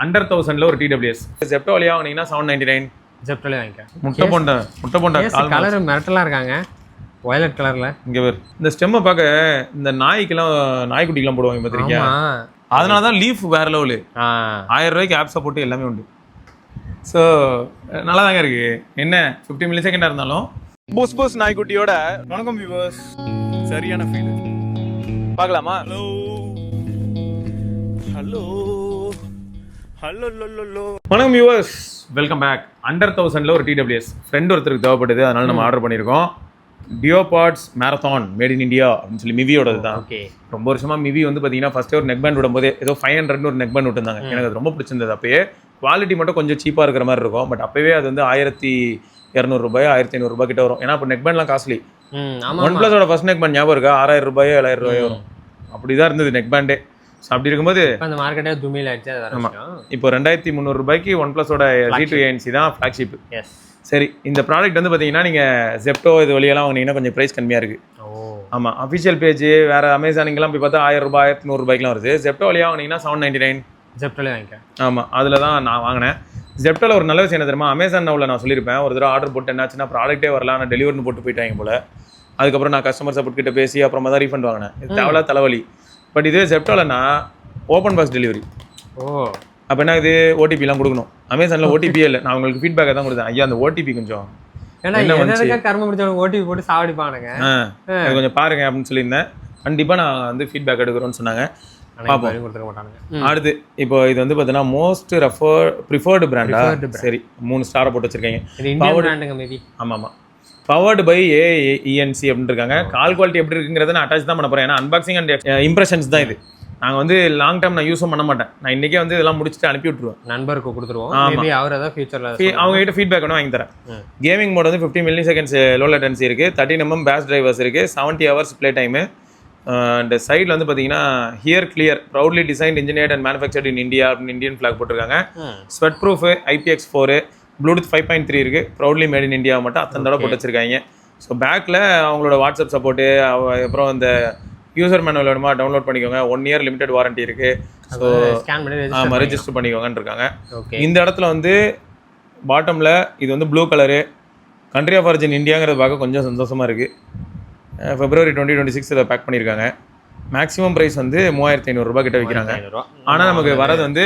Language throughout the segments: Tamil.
அண்டர் 1000ல ஒரு TWS ஜெப்டோ வழியா வாங்கினீங்கன்னா 799. ஜெப்டோலே வாங்கிக்க. முட்டை போண்டா கலர் மிரட்டலா இருக்காங்க. வயலட் கலர்ல. இங்க வேறு இந்த ஸ்டெம்மை பார்க்க இந்த நாய்க்குட்டிக்கெல்லாம் போடுவாங்க பார்த்துருக்கியா? அதனால தான் லீஃப் வேற லெவலு. 1000 ரூபாய்க்கு ஆப் சப்போர்ட் எல்லாமே உண்டு. ஸோ நல்லா தாங்க இருக்கு. என்ன 50 மில்லி செகண்டாக இருந்தாலும் போஸ் நாய்க்குட்டியோட வணக்கம் வியூவர்ஸ். சரியான ஃபீல் பார்க்கலாமா? ஹலோ வணக்கம் வியூவர்ஸ், வெல்கம் பேக். அண்டர் 1000ல ஒரு TWS ஃப்ரெண்ட் ஒருத்தருக்கு தேவைப்பட்டது, அதனால நம்ம ஆர்டர் பண்ணியிருக்கோம். டியோபாட்ஸ் மேரத்தான் மேட் இன் இந்தியா அப்படின்னு சொல்லி மிவியோடது தான். ரொம்ப வருஷமா மிவி வந்து பார்த்தீங்கன்னா ஃபர்ஸ்ட் ஒரு நெக் பேண்ட் விடும்போது ஏதோ 500 ஒரு நெக் பேண்ட் விட்டுருந்தாங்க. எனக்கு அது ரொம்ப பிடிச்சிருந்தது. அப்பயே குவாலிட்டி மட்டும் கொஞ்சம் சீப்பாக இருக்கிற மாதிரி இருக்கும். பட் அப்பவே அது வந்து 1200 ரூபாய் 1500 ரூபாய் கிட்ட வரும். ஏன்னா இப்போ நெக் பேண்ட்லாம் காஸ்ட்லி. ஒன் பிளஸோட ஃபர்ஸ்ட் நெக் பேண்ட் ஞாபகம் இருக்கா? 6000 ரூபாய் 7000 ரூபாய் வரும். அப்படிதான் இருந்தது நெக் பேண்டே. அப்படி இருக்கும்போது அந்த மார்க்கெட்டே துமியில் ஆயிடுச்சு. இப்போ 2300 ரூபாய்க்கு ஒன் பிளஸோட G2ANC தான் ஃபிளாக்ஷிப். சரி, இந்த ப்ராடக்ட் வந்து பார்த்தீங்கன்னா நீங்கள் ஜெப்டோ இது வழியெல்லாம் வாங்கினீங்கன்னா கொஞ்சம் ப்ரைஸ் கம்மியாக இருக்குது. ஆமாம், அஃபிஷியல் பேஜ் வேறு அமேசானிங்கெல்லாம் போய் பார்த்தா 1000 ரூபாய் 1100 ரூபாய்க்குலாம் வருது. ஜெப்டோ வழியாக வாங்கினீங்கன்னா 799. ஜெப்டோலே வாங்கிக்க. ஆமாம், அதில் தான் நான் வாங்கினேன். ஜெப்டோவில் ஒரு நல்ல விஷயம் என்ன தெரியுமா? அமேசான் நவுல நான் சொல்லியிருப்பேன், ஒரு தடவை ஆர்டர் போட்டு என்னாச்சுன்னா ப்ராடக்ட்டே வரல, நான் டெலிவரின்னு போட்டு போயிட்டாங்க போல். அதுக்கப்புறம் நான் கஸ்டமர் சப்போர்ட் கிட்ட பேசி அப்புறமா தான் ரீஃபண்ட் வாங்கினேன். இது தேவையில்ல தலைவலி. பட் இதே ஜெப்டோலன்னா ஓப்பன் பாக்ஸ் டெலிவரி. அப்போ என்ன இது ஓடிபிலாம் கொடுக்கணும். அமேசானில் ஓடிபியே இல்லை. நான் உங்களுக்கு ஃபீட்பேக்கை தான் கொடுத்தேன். ஐயா அந்த ஓடிபி கொஞ்சம் கர்ம முடிச்ச ஓடிபி போட்டு சாவடிப்பானுங்க, கொஞ்சம் பாருங்க அப்படின்னு சொல்லியிருந்தேன். கண்டிப்பாக நான் வந்து ஃபீட்பேக் எடுக்கிறோன்னு சொன்னாங்க. பார்ப்போம். அடுத்து இப்போ இது வந்து பார்த்தீங்கன்னா மோஸ்ட் ப்ரிஃபர்டு பிராண்டா? சரி, 3 ஸ்டாரை போட்டு வச்சிருக்கீங்க. ஆமாம் ஆமாம், பவர்டு பை AENC அப்படின்னு இருக்காங்க. கால் குவாலிட்டி எப்படி இருக்குங்கிறத நான் அட்டாச் தான் பண்ண போகிறேன். ஏன்னா அன்பாக்சிங் அண்ட் இம்ப்ரெஷன்ஸ் தான் இது. நாங்கள் வந்து லாங் டைம் நான் யூஸும் பண்ண மாட்டேன். நான் இன்றைக்கே வந்து இதெல்லாம் முடிச்சுட்டு அனுப்பி விட்டுருவேன். நண்பருக்கு கொடுத்துருவோம். அவர் ஏதாவது ஃபியூச்சரில் அவங்க கிட்ட ஃபீட்பேக் வேணும், வாங்கி தரேன். கேமிங் மோட் வந்து 50 மில்லி செகண்ட்ஸ் லோ லேட்டன்சி இருக்குது. 13 mm பேஸ் டிரைவர்ஸ் இருக்குது. 70 hours ப்ளே டைமு. அண்ட் சைடில் வந்து பார்த்தீங்கன்னா here clear proudly designed engineered and manufactured in India அப்படின்னு இந்தியன் ஃபிளாக் போட்டிருக்காங்க. ஸ்வெட் ப்ரூஃப் IPX4 ப்ளூடூத் 5.3 இருக்குது. ப்ரௌட்லி மேட் இன் இந்தியா மட்டும் அத்தனை தடவை போட்டு வச்சிருக்காங்க. ஸோ பேக்கில் அவங்களோட வாட்ஸ்அப் சப்போர்ட்டு, அப்புறம் இந்த யூசர் மேனுவல் வேணுமா டவுன்லோட் பண்ணிக்கோங்க. 1 year லிமிடெட் வாரண்டி இருக்குது. ஸோ ஆமாம், ரெஜிஸ்டர் பண்ணிக்கோங்கன்னு இருக்காங்க. இந்த இடத்துல வந்து பாட்டமில் இது வந்து blue colour, country of origin இந்தியாங்கிறத பார்க்க கொஞ்சம் சந்தோஷமாக இருக்குது. February 2026 இதை பேக் பண்ணியிருக்காங்க. மேக்ஸிமம் ப்ரைஸ் வந்து 3500 ரூபாய் கிட்ட விற்கிறாங்க. ஆனால் நமக்கு வரது வந்து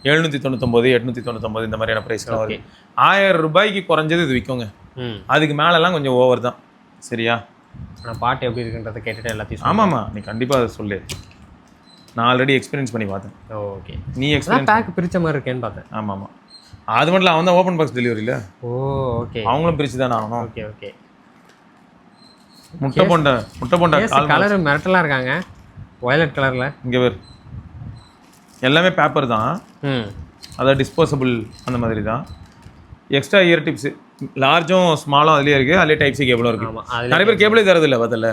799 899 இந்த மாதிரியான ப்ரைஸ்லாம் வருது. 1000 ரூபாய்க்கு குறைஞ்சது இது விற்குங்க. அதுக்கு மேலெல்லாம் கொஞ்சம் ஓவர் தான். சரியா? நான் பாட்டு எப்படி இருக்குன்றதை கேட்டுட்டு எல்லாத்தையும். ஆமாம்மா, நீ கண்டிப்பாக அதை சொல்லு. நான் ஆல்ரெடி எக்ஸ்பீரியன்ஸ் பண்ணி பார்த்தேன். ஓகே, நீ எக்ஸ்பீரியன்ஸ் பேக் பிரிச்ச மாதிரி இருக்கேன்னு பார்த்தேன். ஆமாம் ஆமாம், அது மட்டும் இல்லை, அவன் தான் ஓப்பன் பாக்ஸ் டெலிவரியில். ஓகே, அவங்களும் பிரித்து தானே ஆகணும். Okay okay. முட்டை போண்டா கலர் மிரட்டலாக இருக்காங்க. வயலட் கலரில். இங்கே வேறு எல்லாமே பேப்பர் தான். அதாவது டிஸ்போசபிள் அந்த மாதிரி தான். எக்ஸ்ட்ரா இயர் டிப்ஸு லார்ஜும் ஸ்மாலும் அதுலேயே இருக்குது. அதுலேயே டைப் சி கேபிளும் இருக்குது. நிறைய பேர் கேபிளே தரது இல்லை பதில்.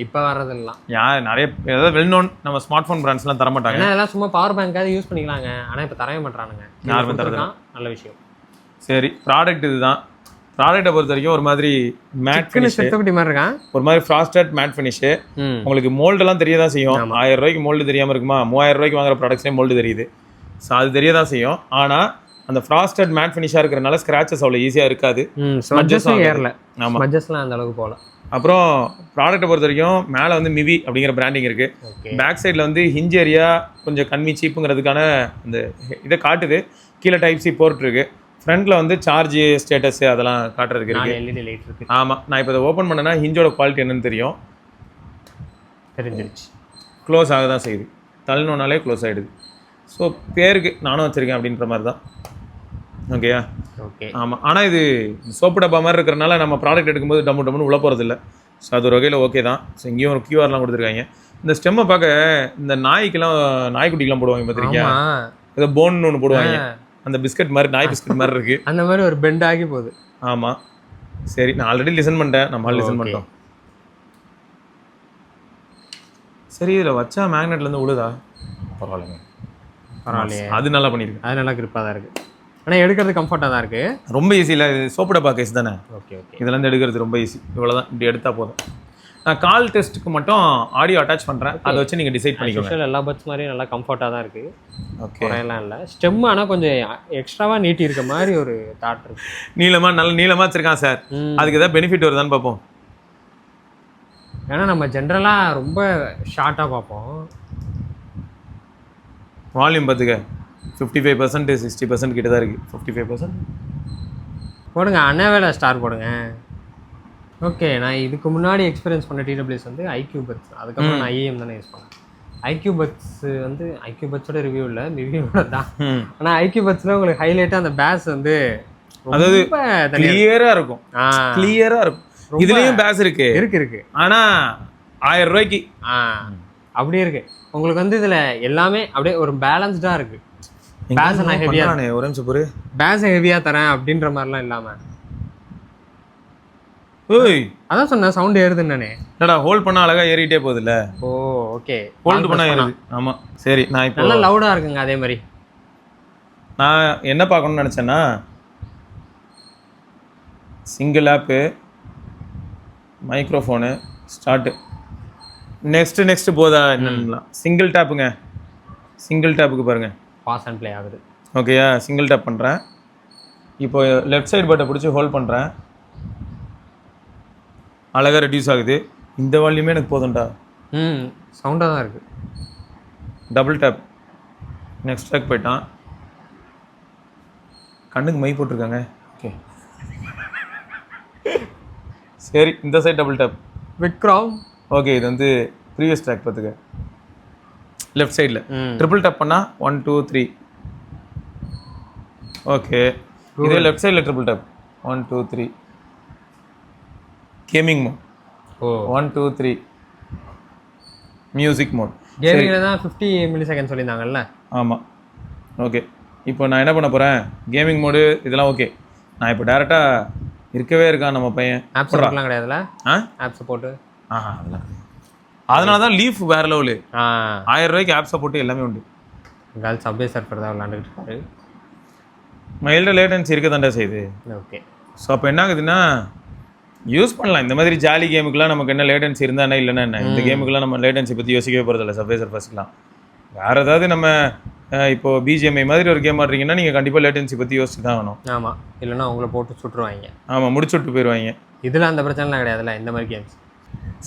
இப்போ வரதில்லாம் நிறைய ஏதாவது வெல் நோன் நம்ம ஸ்மார்ட் ஃபோன் பிராண்ட்ஸ்லாம் தர மாட்டாங்க. எல்லாம் சும்மா பவர் பேங்காவது யூஸ் பண்ணிக்கலாங்க. ஆனால் இப்போ தரவே மாட்டானுங்க. யாருமே தரது நல்ல விஷயம். சரி, ப்ராடக்ட் இதுதான். ப்ராடக்ட்டை பொறுத்த வரைக்கும் ஒரு மாதிரி மேட் ஃபினிஷ் மாதிரி இருக்கான். ஒரு மாதிரி ஃப்ராஸ்டட் மேட் ஃபினிஷு. உங்களுக்கு மோல்டெல்லாம் தெரிய தான் செய்யும். 1000 ரூபாய்க்கு மோல்டு தெரியாமல் இருக்குமா? 3000 ரூபாய்க்கு வாங்குற ப்ராடக்ட்ஸ்லேயே மோல்டு தெரியுது. ஸோ அது தெரிய தான் செய்யும். ஆனால் அந்த ஃப்ராஸ்டட் மேட் ஃபினிஷாக இருக்கிறனால ஸ்க்ராச்சஸ் அவ்வளோ ஈஸியாக இருக்காது. ஏறல. ஆமாம், மஜஸ்லாம் அந்த அளவுக்கு போகல. அப்புறம் ப்ராடக்ட்டை பொறுத்த வரைக்கும் மேலே வந்து மிவி அப்படிங்கிற பிராண்டிங் இருக்குது. பேக் சைடில் வந்து ஹிஞ்ச் ஏரியா கொஞ்சம் கம்மி சீப்புங்கிறதுக்கான அந்த இதை காட்டுது. கீழே டைப் சி போர்ட் இருக்குது. ஃப்ரண்ட்டில் வந்து சார்ஜ் ஸ்டேட்டஸ் அதெல்லாம் காட்டுறதுக்கு இருக்குது. ஆமாம், நான் இப்போ இதை ஓப்பன் பண்ணேன்னா ஹிஞ்சோட குவாலிட்டி என்னன்னு தெரியும். தெரிஞ்சிருச்சு. க்ளோஸ் ஆக தான் செய்யுது. தள்ளணுன்னாலே க்ளோஸ் ஆகிடுது. ஸோ பேருக்கு நானும் வச்சுருக்கேன் அப்படின்ற மாதிரி தான். ஓகேயா? ஓகே. ஆமாம், ஆனால் இது சோப்பு டப்பா மாதிரி இருக்கிறனால நம்ம ப்ராடக்ட் எடுக்கும்போது டம்முன்னு உள்ள போகிறதில்ல. ஸோ அது ஒரு வகையில் ஓகே தான். ஸோ இங்கேயும் ஒரு QR கொடுத்துருக்காங்க. இந்த ஸ்டெம்மை பார்க்க இந்த நாய்க்குட்டிக்கெல்லாம் போடுவாங்க பார்த்துருக்கியா? ஏதோ போன்னு ஒன்று போடுவாங்க. அந்த பிஸ்கட் மாதிரி, நாய் பிஸ்கட் மாதிரி இருக்குது. அந்த மாதிரி ஒரு பெண்ட் ஆகி போகுது. ஆமாம், சரி, நான் ஆல்ரெடி லிசன் பண்ணிட்டேன். நம்ம லிசன் பண்ணிட்டோம். சரி, இதில் வச்சா மேக்னெட்லேருந்து விழுதா? பரவாயில்லைங்க, பரவாயில்லையே. அது நல்லா பண்ணியிருக்கு. அது நல்லா கிரிப்பாக தான் இருக்குது. ஆனால் எடுக்கிறது கம்ஃபர்ட்டாக தான் இருக்குது. ரொம்ப ஈஸி இல்லை. இது சோப்பு டப்பா கேஸ் தானே. Okay okay. இதெல்லாம் எடுக்கிறது ரொம்ப ஈஸி. இவ்வளோதான், இப்படி எடுத்தால் போதும். நான் கால் டெஸ்ட்டுக்கு மட்டும் ஆடியோ அட்டாச் பண்ணுறேன், அதை வச்சு நீங்கள் டிசைட் பண்ணிக்கோங்க. எல்லா பட்ஸ் மாதிரியும் நல்லா கம்ஃபர்ட்டாக தான் இருக்குது. ஓகே, குறையெல்லாம் இல்லை. ஸ்டெம் ஆனால் கொஞ்சம் எக்ஸ்ட்ராவாக நீட்டி இருக்க மாதிரி ஒரு தாட் இருக்கு. நல்ல நீளமாக வச்சிருக்கான் சார். அதுக்கு ஏதாவது பெனிஃபிட் வருதான்னு பார்ப்போம். ஏன்னா நம்ம ஜென்ரலாக ரொம்ப ஷார்ட்டாக பார்ப்போம். வால்யூம் பார்த்துக்க 55% 60% கிட்ட தான் இருக்குது. 55% போடுங்க, அண்ணாவேல ஸ்டார் போடுங்க. ஓகே, நான் இதுக்கு முன்னாடி எக்ஸ்பீரியன்ஸ் பண்ண டிடபிள்யூஎஸ் வந்து ஐக்யூ பட்ஸ், அதுக்கப்புறம் நான் ஐஏஎம் தானே யூஸ் பண்ணேன். ஐக்யூ பட்ஸ் வந்து ஐக்யூ பட்ஸோட ரிவ்யூ இல்லை, ரிவ்யூவோட தான். ஆனால் ஐக்யூ பட்ஸில் உங்களுக்கு ஹைலைட்டாக அந்த பேஸ் வந்து அதாவது கிளியராக இருக்கும். கிளியராக இருக்கும். இதுலேயும் பேஸ் இருக்கு. ஆனால் 1000 ரூபாய்க்கு அப்படியே இருக்கு. உங்களுக்கு வந்து இதில் எல்லாமே அப்படியே ஒரு பேலன்ஸ்டாக இருக்கு. பேஸ் நான் ஹெவியாக ஒரு நிமிஷம் பொறு, பேஸ் ஹெவியாக தரேன் அப்படின்ற மாதிரிலாம் இல்லாமல். ஓய், அதான் சொன்னேன் சவுண்ட் ஏறுதுன்னு. என்னடா ஹோல்ட் பண்ண அழகா ஏறிட்டே போகுதுல்ல. ஓ ஓகே, ஹோல்ட் பண்ணா ஏறுது. ஆமாம், சரி. நான் இப்போ நல்லா லவுடாக இருக்குங்க. அதே மாதிரி நான் என்ன பார்க்கணும்னு நினச்சேன்னா, சிங்கிள் ஆப்பு, மைக்ரோஃபோனு, ஸ்டார்ட்டு, நெக்ஸ்ட்டு போதா என்னன்னா சிங்கிள் டேப்புங்க. சிங்கிள் டேப்புக்கு பாருங்கள் பாஸ் அண்ட் ப்ளே ஆகுது. ஓகேயா, சிங்கிள் டேப் பண்ணுறேன். இப்போ லெஃப்ட் சைடு பட்டை பிடிச்சி ஹோல்ட் பண்ணுறேன், அழகாக ரெடியூஸ் ஆகுது. இந்த வால்யூமே எனக்கு போதும்டா. சவுண்டாக தான் இருக்குது. டபுள் டேப், நெக்ஸ்ட் ட்ராக் போயிட்டான். கண்ணுக்கு மை போட்டிருக்காங்க. ஓகே சரி, இந்த side double tap Vikram. Okay, இது வந்து ப்ரீவியஸ் ட்ராக் பார்த்துக்க. லெஃப்ட் சைடில் ட்ரிபிள் டேப் பண்ணால் 1 2 3. ஓகே, இதே லெஃப்ட் சைடில் triple tap 1 2 3. Gaming mode 1 2 3. Music mode. கேமிங்கில் தான் 50 மில்லிசெகண்ட் சொல்லியிருந்தாங்கல்ல. ஆமாம். ஓகே, இப்போ நான் என்ன பண்ண போகிறேன், கேமிங் மோடு இதெல்லாம் ஓகே. நான் இப்போ டேரெக்டாக இருக்கவே இருக்கான் நம்ம பையன். ஆப் சப்போர்ட்லாம் கிடையாதுல்ல? ஆப் சப்போர்ட்டு அதெல்லாம் அதனால தான் லீஃப் வேறு லெவலு. 1000 ரூபாய்க்கு ஆப் சப்போர்ட்டு எல்லாமே உண்டு. கேர்ள் சப்வே சர்ஃபர் தான் விளாண்டுக்கிட்டு இருக்காரு. மைல்டாக லேட்டன்சி இருக்க தாண்டா செய்யுது. ஓகே, ஸோ அப்போ என்ன ஆகுதுன்னா யூஸ் பண்ணலாம். இந்த மாதிரி ஜாலி கேமுக்குலாம் நமக்கு என்ன லேட்டன்சி இருந்தால் என்ன இல்லைன்னா என்ன, இந்த கேமுக்குலாம் நம்ம லேட்டன்சி பற்றி யோசிக்கவே போகிறதில்ல. சப்வே சர்ஃபர்ஸ்லாம் வேறு ஏதாவது நம்ம இப்போது பிஜிஎம்ஐ மாதிரி ஒரு கேம் ஆடுறீங்கன்னா நீங்கள் கண்டிப்பாக லேட்டன்சி பற்றி யோசிச்சு தான் வேணும். ஆமாம், இல்லைன்னா உங்களை போட்டு சுட்டுருவாங்க. ஆமாம், முடிச்சு விட்டு போயிடுவாங்க. இதில் அந்த பிரச்சனைலாம் கிடையாதுல்ல இந்த மாதிரி கேம்ஸ்.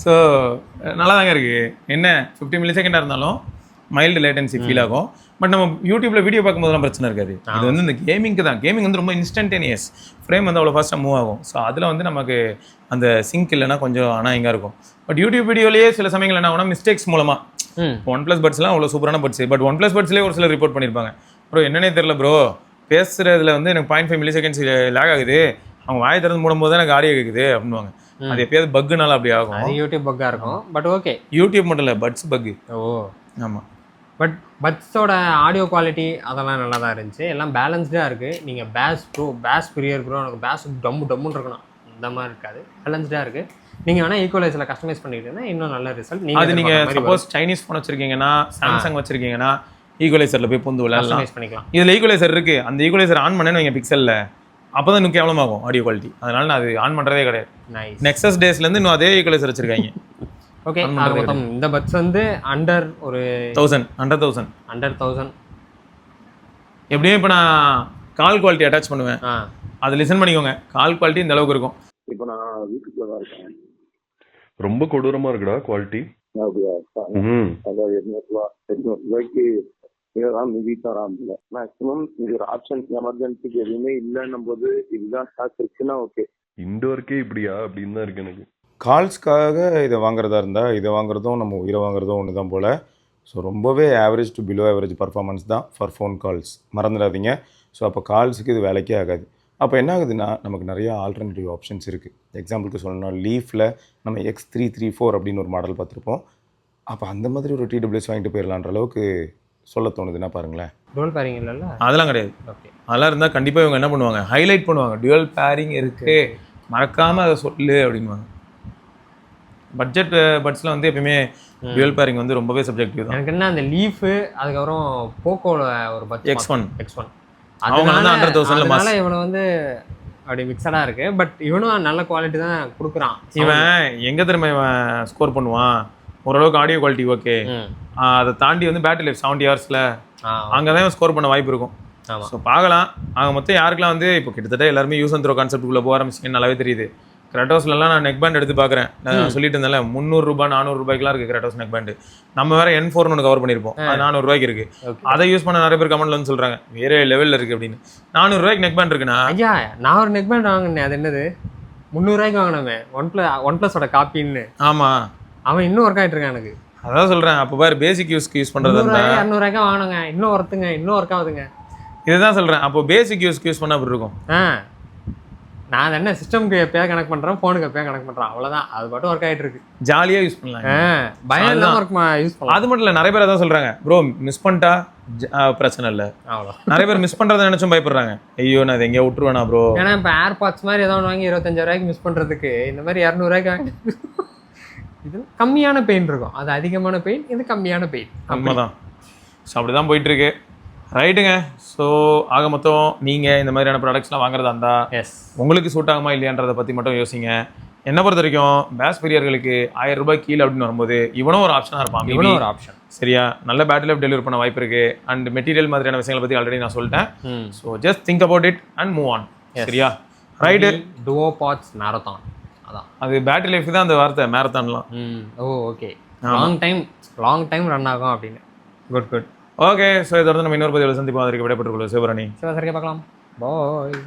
ஸோ நல்லா தாங்க இருக்குது. என்ன 50 மில்லிசெகண்டாக இருந்தாலும் மைல்டு லேட்டன்சி ஃபீல் ஆகும். பட் நம்ம யூடியூப்பில் வீடியோ பார்க்கும்போதெல்லாம் பிரச்சனை இருக்காது. இது வந்து இந்த கேமிங்க்கு தான். கேமிங் வந்து ரொம்ப இன்ஸ்டன்டேனியஸ், ஃப்ரேம் வந்து அவ்வளோ ஃபாஸ்ட்டாக மூவ் ஆகும். ஸோ அதில் வந்து நமக்கு அந்த சிங்க் இல்லைன்னா கொஞ்சம் அனாயிங்காக இருக்கும். பட் யூடியூப் வீடியோலேயே சில சமயங்கள் என்ன ஆகும்னா மிஸ்டேக்ஸ் மூலமாக OnePlus பட்ஸ்லாம் அவ்வளோ சூப்பரான பட்ஸ். பட் OnePlus பட்ஸ்லேயே ஒரு சிலர் ரிப்போர்ட் பண்ணியிருப்பாங்க, ப்ரோ என்னன்னே தெரியல ப்ரோ, பேசுகிறதுல வந்து எனக்கு 0.5 மில்லிசெகண்ட்ஸ் லேக் ஆகுது, அவங்க வாயை திறந்து மூடும்போது தான் எனக்கு ஆடியோ கேட்குது அப்படின்வாங்க. அது எப்பயாவது பக்குனால அப்படி ஆகும். அது யூடியூப் பக்காக இருக்கும். பட் ஓகே, யூடியூப் மட்டும் இல்லை, பட்ஸ் பக்கு. ஓ ஆமாம். பட் பட்ஸோட ஆடியோ குவாலிட்டி அதெல்லாம் நல்லா தான் இருந்துச்சு. எல்லாம் பேலன்ஸ்டாக இருக்குது. நீங்கள் பேஸ் பிரியர் ப்ரோ எனக்கு பேஸ் டம்முன்னு இருக்கணும், இந்த மாதிரி இருக்காது. பேலன்ஸ்டாக இருக்குது. நீங்கள் வேணால் ஈக்குவலைஸில் கஸ்டமைஸ் பண்ணிக்கிட்டீங்கன்னா இன்னும் நல்ல ரிசல்ட். அது நீங்கள் சப்போஸ் சைனீஸ் ஃபோன் வச்சுருக்கீங்கன்னா, சாம்சங் வச்சுருக்கீங்கன்னா ஈக்குவலைசரில் போய் பூந்து விளையாடலாம், பண்ணிக்கலாம். இதில் ஈக்குவலைசர் இருக்குது. அந்த ஈக்குவலைசர் ஆன் பண்ணேன்னு வைங்க பிக்சலில், அப்போ தான் இன்னும் கேவலமாகும் ஆடியோ குவாலிட்டி. அதனால நான் அது ஆன் பண்ணுறதே கிடையாது. நெக்ஸஸ் டேஸ்லேருந்து இன்னும் அதே ஈக்குவலைசர் வச்சுருக்காங்க. ஓகே, இந்த பட்ஸ் வந்து அண்டர் 1000 எப்படியும் இப்போ நான் கால் குவாலிட்டி அட்டாச் பண்ணுவேன், அது லிசன் பண்ணிக்கோங்க. கால் குவாலிட்டி இந்த அளவுக்கு இருக்கும். இப்போ நான் வீட்டுக்குள்ள தான் இருக்கேன். ரொம்ப கொடூரமா இருக்குடா குவாலிட்டி. அப்படியா? அதாவது 800 ரூபாய்க்கு இதெல்லாம் மீதி தராமல. மேக்ஸிமம் இது ஒரு ஆப்ஷன் எமர்ஜென்சிக்கு எதுவுமே இல்லைன்னும் போது இதுதான் ஸ்டாக் இருக்குன்னா ஓகே. இண்டோருக்கே இப்படியா அப்படின்னு தான் இருக்கு எனக்கு. கால்ஸ்க்காக இதை வாங்குறதா இருந்தால் இதை வாங்குறதும் நம்ம உயிரை வாங்குறதும் ஒன்று தான் போல். ஸோ ரொம்பவே average to below average performance தான் ஃபார் ஃபோன் கால்ஸ், மறந்துடாதீங்க. ஸோ அப்போ கால்ஸுக்கு இது வேலைக்கே ஆகாது. அப்போ என்ன ஆகுதுன்னா நமக்கு நிறையா ஆல்டர்னேட்டிவ் ஆப்ஷன்ஸ் இருக்குது. எக்ஸாம்பிளுக்கு சொல்லணும்னா லீஃபில் நம்ம X334 அப்படின்னு ஒரு மாடல் பார்த்துருப்போம். அப்போ அந்த மாதிரி ஒரு டிடபிள்யூஎஸ் வாங்கிட்டு போயிடலான்ற அளவுக்கு சொல்ல தோணுதுன்னா பாருங்களேன். டுவல் பேரிங் இல்லைல்ல? அதெல்லாம் கிடையாது. ஓகே, அதெல்லாம் இருந்தால் கண்டிப்பாக இவங்க என்ன பண்ணுவாங்க, ஹைலைட் பண்ணுவாங்க, டுவல் பேரிங் இருக்குது மறக்காமல் அதை சொல்லு அப்படின்வாங்க. பட்ஜெட் பட்ஸில் வந்து எப்பயுமே டுவல் பேரிங் வந்து ரொம்பவே சப்ஜெக்டிவ் தான். எனக்கு என்ன அந்த லீஃபு, அதுக்கப்புறம் போக்கோவில் ஒரு பட்ஜெட் X1 அவங்க வந்து 100,000 அதனால இவனை வந்து அப்படி மிக்சடாக இருக்குது. பட் இவனும் நல்ல குவாலிட்டி தான் கொடுக்குறான். இவன் எங்கே திரும்ப இவன் ஸ்கோர் பண்ணுவான், ஓரளவுக்கு ஆடியோ குவாலிட்டி ஓகே, அதை தாண்டி வந்து பேட்டரி லைஃப் 70 ஹவர்ஸில் அங்கே தான் ஸ்கோர் பண்ண வாய்ப்பு இருக்கும். ஸோ பார்க்கலாம். ஆக மொத்தம் யாருக்கெல்லாம் வந்து இப்போ கிட்டத்தட்ட எல்லாருமே யூஸ் அண்ட் த்ரோ கான்செப்ட்டுக்குள்ளே போக ஆரம்பிச்சிங்கன்னு நல்லாவே தெரியுது. கிராட்டோஸ்லாம் நான் நெக் பேண்ட் எடுத்து பார்க்குறேன். நான் சொல்லிட்டு இருந்தேன்ல 300 ரூபாய் 400 ரூபாய்க்குலாம் இருக்குது கிராட்டோஸ் நெக் பேண்டு. நம்ம வேற N4 ஒன்று கவர் பண்ணியிருப்போம், அது 400 ரூபாய்க்கு இருக்குது. அதை யூஸ் பண்ண நிறைய பேர் கமெண்ட்ல வந்து சொல்கிறாங்க வேற லெவலில் இருக்குது அப்படின்னு. 400 ரூபாய்க்கு நெக் பேண்ட் இருக்குண்ணா. ஐயா நான் ஒரு நெக் பேண்ட் வாங்கினேன். அது என்னது 300 ரூபாய்க்கு வாங்கினவன் ஒன் ப்ளஸோட காப்பின்னு. ஆமாம், அவன் இன்னும் ஒர்க் ஆகிட்டு இருக்கான் எனக்கு. அதான் சொல்கிறேன். அப்போ பாரு பேசிக் யூஸ்க்கு யூஸ் பண்ணுறது 200 ரூபாய்க்கு வாங்கினங்க, இன்னும் ஒர்த்துங்க, இன்னும் ஒர்க் ஆகுதுங்க. இதுதான் சொல்கிறேன். அப்போ பேசிக் யூஸ்க்கு யூஸ் பண்ணால் அப்படி இருக்கும். நான் என்ன சிஸ்டம்க்கு எப்போயா கனெக்ட் பண்ணுறேன், ஃபோனுக்கு எப்போயா கனெக்ட் பண்ணுறேன், அவ்வளோதான். அது மட்டும் ஒர்க் ஆகிட்டு இருக்கு. ஜாலியாக யூஸ் பண்ணலாம், பயம் இல்லாமல் ஒர்க் யூஸ் பண்ணலாம். அது மட்டும் இல்லை, நிறைய பேர் அதான் சொல்கிறாங்க, ப்ரோ மிஸ் பண்ணிட்டா பிரச்சனை இல்லை. அவ்வளோ நிறைய பேர் மிஸ் பண்ணுறதை நினச்சும் பயப்படுறாங்க. ஐயோ நான் இதை எங்கேயோ விட்டுருவேனா ப்ரோ. ஏன்னா இப்போ ஏர்பாட்ஸ் மாதிரி ஏதோ ஒன்று வாங்கி 25 ரூபாய்க்கு மிஸ் பண்ணுறதுக்கு இந்த மாதிரி 200 ரூபாய்க்கு வாங்கி இது கம்மியான பெயின் இருக்கும். அது அதிகமான பெயின், இது கம்மியான பெயின். உண்மைதான். ஸோ அப்படி தான் போயிட்டுருக்கு. ரைட்டுங்க. ஸோ ஆக மொத்தம் நீங்கள் இந்த மாதிரியான ப்ராடக்ட்ஸ்லாம் வாங்குறதா இருந்தால் எஸ் உங்களுக்கு சூட் ஆகுமா இல்லையான்றதை பற்றி மட்டும் யோசிங்க. என்னை பொறுத்த வரைக்கும் பேஸ் பிரியர்களுக்கு 1000 ரூபாய் கீழே அப்படின்னு வரும்போது இவனும் ஒரு ஆப்ஷனாக இருப்பான். இவனும் ஒரு ஆப்ஷன். சரியா, நல்ல பேட்டரி லைஃப் டெலிவரி பண்ண வாய்ப்பு இருக்குது. அண்ட் மெட்டீரியல் மாதிரியான விஷயங்களை பற்றி ஆல்ரெடி நான் சொல்லிட்டேன். So just think about it and move on. சரியா, ரைட்டு. டுவோ பாட்ஸ் மேரத்தான், அதான் அது பேட்டரி லைஃப் தான் அந்த வார்த்தை மேரத்தான்லாம். ஓகே, லாங் டைம் ரன் ஆகும் அப்படின்னு. குட். ஓகே, ஸோ இதோட நம்ம இன்னொரு பதிவில் சந்திப்போம். அதற்கு விடைபெற்றுக் கொள்வோம். சிவரணி பார்க்கலாம். பாய்.